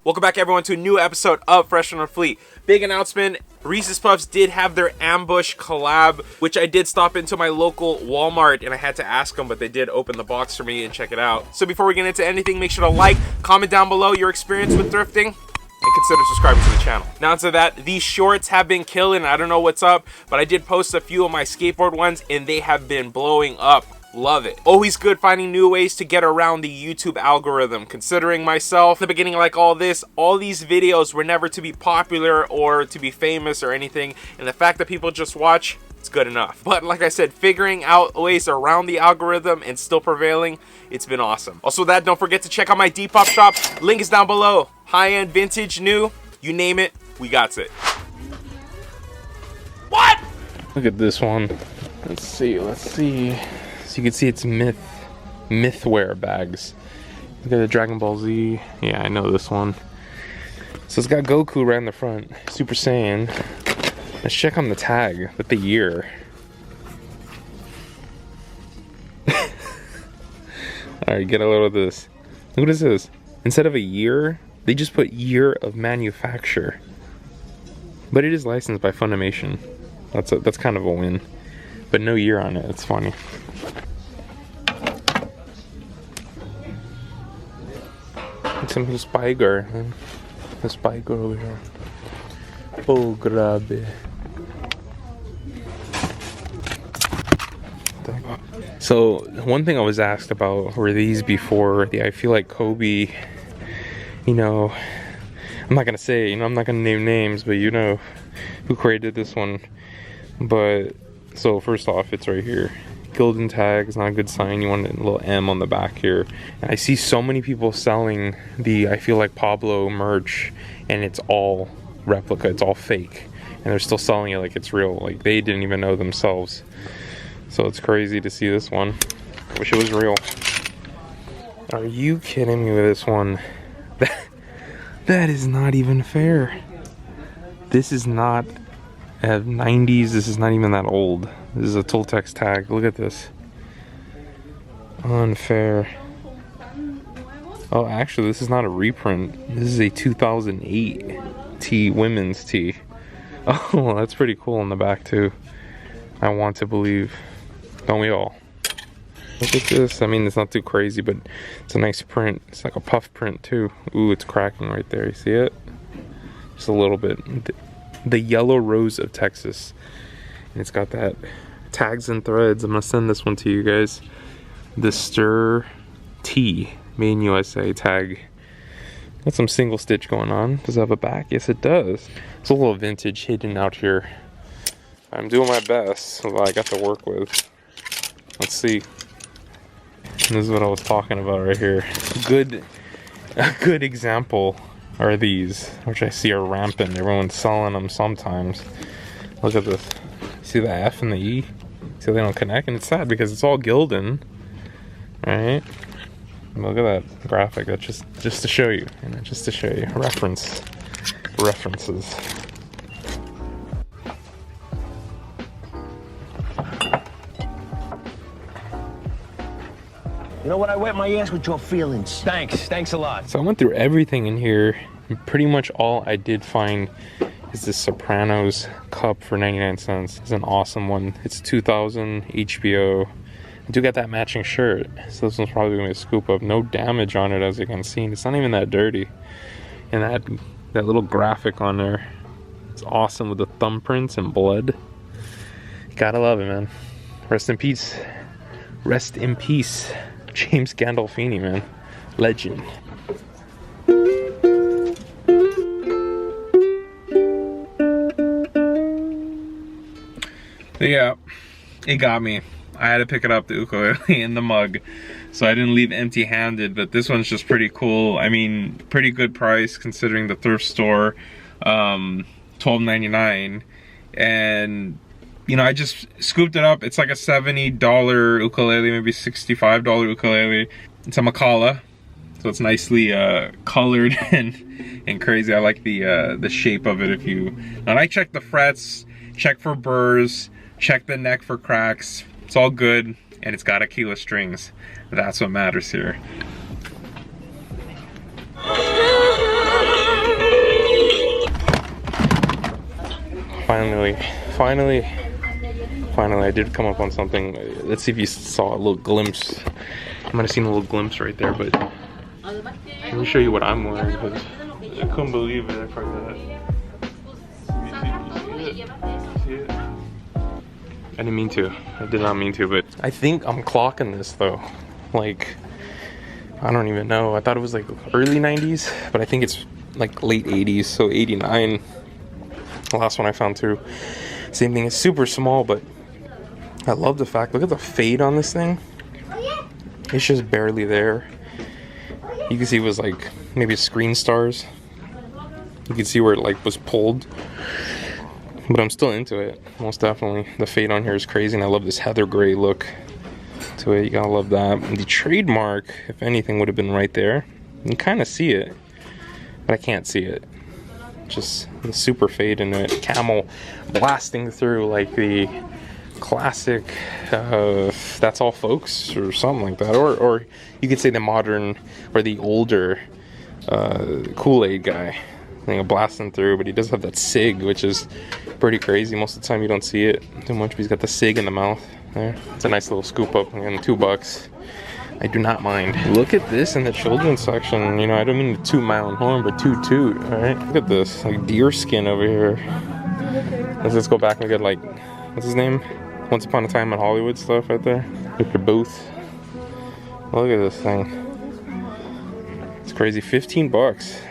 Welcome back everyone to a new episode of Fresh on the Fleet. Big announcement, Reese's Puffs did have their Ambush collab, which I did stop into my local Walmart and I had to ask them, but they did open the box for me and check it out. So before we get into anything, make sure to like, comment down below your experience with thrifting, and consider subscribing to the channel. Now to that, these shorts have been killing. I don't know what's up, but I did post a few of my skateboard ones and they have been blowing up. Love it. Always good finding new ways to get around the YouTube algorithm. Considering myself, in the beginning like all these videos were never to be popular or to be famous or anything, and the fact that people just watch, it's good enough. But like I said, figuring out ways around the algorithm and still prevailing, it's been awesome. Also with that, don't forget to check out my Depop shop. Link is down below. High-end, vintage, new, you name it, we got it. What? Look at this one. Let's see. So you can see it's Mythwear bags. Look at the Dragon Ball Z. Yeah, I know this one. So it's got Goku right in the front, Super Saiyan. Let's check on the tag with the year. Alright, get a load of this. Look what it says. Instead of a year, they just put year of manufacture. But it is licensed by Funimation. That's kind of a win. But no year on it. It's funny. Some Spiger. The Spiger over here. Oh, grabe. So, one thing I was asked about were these before the I Feel Like Kobe, you know, I'm not gonna say, I'm not gonna name names, but you know who created this one. But, so first off, it's right here. Golden tag is not a good sign. You want a little M on the back here. And I see so many people selling the I Feel Like Pablo merch, and it's all replica, it's all fake, and they're still selling it like it's real, like they didn't even know themselves. So it's crazy to see this one. Wish it was real. Are you kidding me with this one? That is not even fair. This is not 90s, this is not even that old. This is a Tultex tag. Look at this. Unfair. Oh, actually, this is not a reprint. This is a 2008 tee, women's tee. Oh, that's pretty cool on the back, too. I want to believe. Don't we all? Look at this. I mean, it's not too crazy, but it's a nice print. It's like a puff print, too. Ooh, it's cracking right there. You see it? Just a little bit. The Yellow Rose of Texas. And it's got that tags and threads. I'm gonna send this one to you guys. The Stir T Made in USA tag. Got some single stitch going on. Does it have a back? Yes, it does. It's a little vintage hidden out here. I'm doing my best with what I got to work with. Let's see. And this is what I was talking about right here. A good example are these, which I see are rampant. Everyone's selling them sometimes. Look at this. See the F and the E? See they don't connect? And it's sad because it's all Gildan. Right? Look at that graphic. That's just to show you. And just to show you. References. You know what? I wet my ass with your feelings. Thanks a lot. So I went through everything in here. And pretty much all I did find is this Sopranos cup for 99 cents. It's an awesome one. It's 2000 HBO. I do got that matching shirt, so this one's probably gonna be a scoop up. No damage on it, as you can see. It's not even that dirty. And that little graphic on there, it's awesome with the thumbprints and blood. Gotta love it, man. Rest in peace. Rest in peace, James Gandolfini, man. Legend. Yeah, it got me. I had to pick it up, the ukulele and the mug, so I didn't leave empty-handed. But this one's just pretty cool. I mean, pretty good price considering the thrift store. $12.99, and you know, I just scooped it up. It's like a $70 ukulele, maybe $65 ukulele. It's a Macala, so it's nicely colored and crazy. I like the shape of it. And I checked the frets, check for burrs, check the neck for cracks. It's all good, and it's got Aquila strings. That's what matters here. Finally, I did come up on something. Let's see if you saw a little glimpse. I might have seen a little glimpse right there, but let me show you what I'm wearing, because I couldn't believe it. I forgot. See it? I didn't mean to. I did not mean to, but I think I'm clocking this though. Like, I don't even know. I thought it was like early 90s, but I think it's like late 80s, so 89. The last one I found too. Same thing, it's super small, but I love the fact, look at the fade on this thing. It's just barely there. You can see it was like maybe screen stars. You can see where it like was pulled. But I'm still into it, most definitely. The fade on here is crazy, and I love this heather gray look to it. You gotta love that. And the trademark, if anything, would have been right there. You can kind of see it, but I can't see it. Just the super fade in it. Camel blasting through like the classic That's All Folks or something like that. Or you could say the modern or the older Kool-Aid guy. Blasting through, but he does have that SIG, which is pretty crazy. Most of the time you don't see it too much, but he's got the SIG in the mouth there. It's a nice little scoop up. Again, $2. I do not mind. Look at this in the children's section. You know, I don't mean to toot my own horn, but toot, all right? Look at this, like deer skin over here. Let's go back and get like, what's his name? Once Upon a Time in Hollywood stuff right there. Victor Booth. Look at this thing. It's crazy, $15.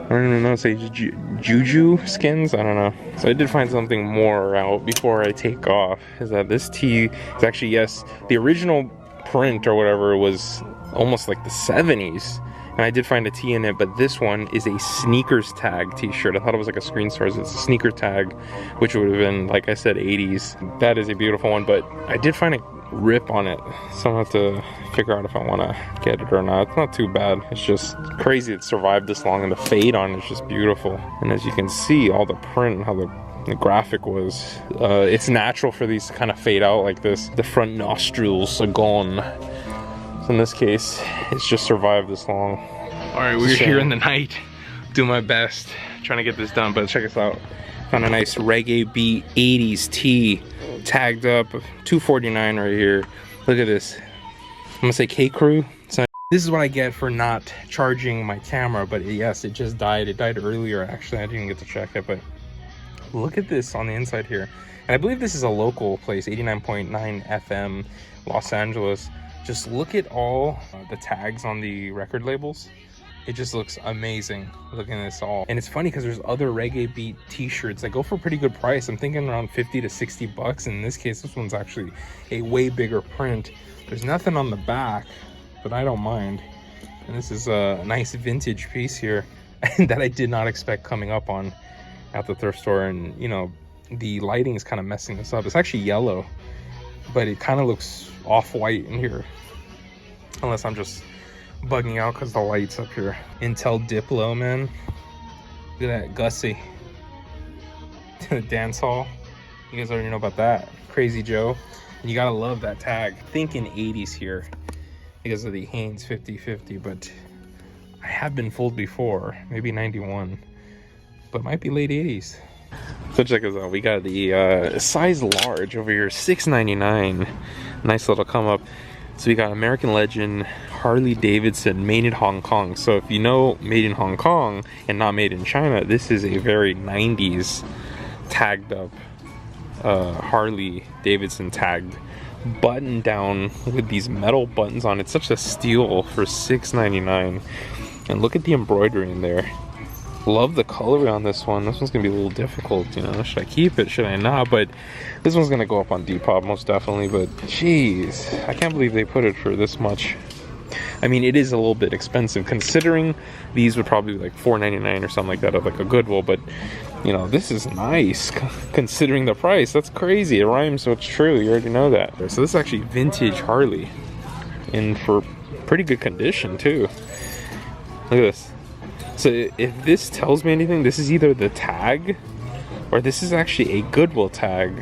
I don't even know, say Juju skins? I don't know. So I did find something more out before I take off, is that this tee is actually, yes, the original print or whatever was almost like the 70s. And I did find a tee in it, but this one is a sneakers tag t-shirt. I thought it was like a screen stars. It's a sneaker tag, which would have been, like I said, 80s. That is a beautiful one, but I did find a rip on it, so I have to figure out if I want to get it or not. It's not too bad. It's just crazy it survived this long, and the fade on it is just beautiful. And as you can see, all the print and how the graphic was, it's natural for these to kind of fade out like this. The front nostrils are gone. So in this case, it's just survived this long. All right, we're here in the night, doing my best, trying to get this done, but check us out. Found a nice reggae beat 80s tee, tagged up, $2.49 right here. Look at this. I'm gonna say K-Crew. So this is what I get for not charging my camera, but yes, it just died. It died earlier, actually. I didn't get to check it, but look at this on the inside here. And I believe this is a local place, 89.9 FM, Los Angeles. Just look at all the tags on the record labels. It just looks amazing looking at this all. And it's funny because there's other reggae beat t-shirts that go for a pretty good price. I'm thinking around 50 to 60 bucks. In this case, this one's actually a way bigger print. There's nothing on the back, but I don't mind. And this is a nice vintage piece here that I did not expect coming up on at the thrift store. And you know, the lighting is kind of messing this up. It's actually yellow, but it kind of looks off-white in here, unless I'm just bugging out because the lights up here. Intel Diplo, man. Look at that, Gussie. To the dance hall. You guys already know about that. Crazy Joe. And you gotta love that tag. Thinking 80s here because of the Hanes 50/50, but I have been fooled before. Maybe 91, but might be late 80s. So check us out. We got the size large over here, $6.99. Nice little come up. So we got American Legend Harley Davidson, made in Hong Kong. So if you know made in Hong Kong and not made in China, this is a very 90s tagged up Harley Davidson tagged button down with these metal buttons on it. Such a steal for $6.99. And look at the embroidery in there. Love the color on this one. This one's gonna be a little difficult, you know. Should I keep it? Should I not? But this one's gonna go up on Depop most definitely. But jeez, I can't believe they put it for this much. I mean, it is a little bit expensive considering these would probably be like $4.99 or something like that at like a Goodwill. But you know, this is nice considering the price. That's crazy. It rhymes, so it's true. You already know that. So this is actually vintage Harley, and for pretty good condition too. Look at this. So if this tells me anything, this is either the tag or this is actually a Goodwill tag.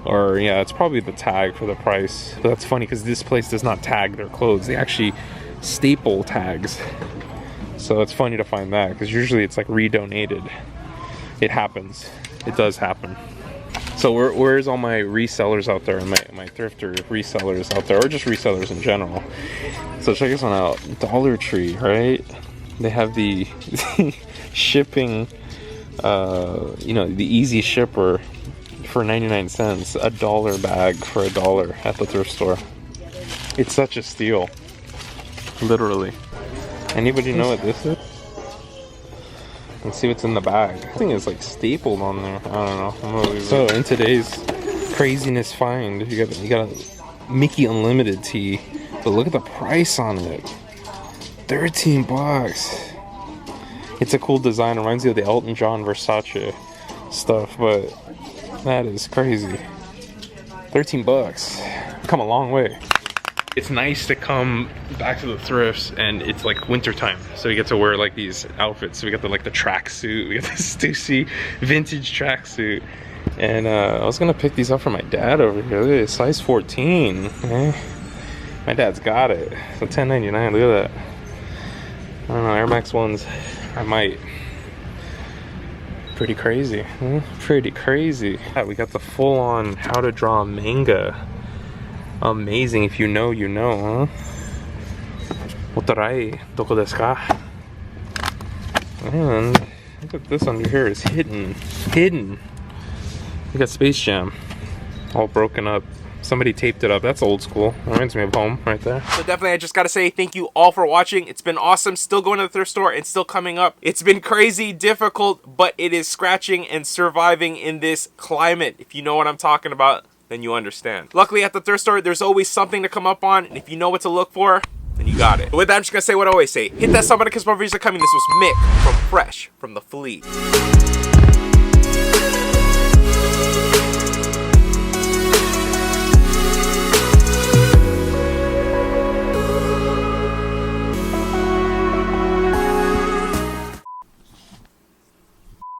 Or yeah, it's probably the tag for the price. But that's funny because this place does not tag their clothes. They actually staple tags. So it's funny to find that because usually it's like redonated. it happens. It does happen. So where's all my resellers out there, my thrifter resellers out there, or just resellers in general? So check this one out. Dollar Tree, right? They have the shipping, you know, the easy shipper for 99 cents. $1 bag for $1 at the thrift store. It's such a steal. Literally. Anybody know what this is? Let's see what's in the bag. I think it's like stapled on there. I don't know. So in today's craziness find, you got a Mickey Unlimited tee, but look at the price on it. 13 bucks. It's a cool design. It reminds you of the Elton John Versace stuff, but that is crazy. 13 bucks. Come a long way. It's nice to come back to the thrifts and it's like winter time, so you get to wear like these outfits. So we got the tracksuit, we got this Stussy vintage tracksuit, and I was gonna pick these up for my dad over here. Look at this, size 14. Okay. My dad's got it. So $10.99. Look at that. I don't know, Air Max ones. I might. Pretty crazy. Huh? Pretty crazy. Yeah, we got the full-on how to draw manga. Amazing. If you know, you know, huh? Otarai, doko desu ka? And look at this under here. It's hidden. Hidden. We got Space Jam. All broken up. Somebody taped it up. That's old school. Reminds me of home right there. So definitely, I just gotta say thank you all for watching. It's been awesome. Still going to the thrift store and still coming up. It's been crazy, difficult, but it is scratching and surviving in this climate. If you know what I'm talking about, then you understand. Luckily at the thrift store, there's always something to come up on, and if you know what to look for, then you got it. But with that, I'm just gonna say what I always say. Hit that sub button because more videos are coming. This was Mick from Fresh from the Fleet.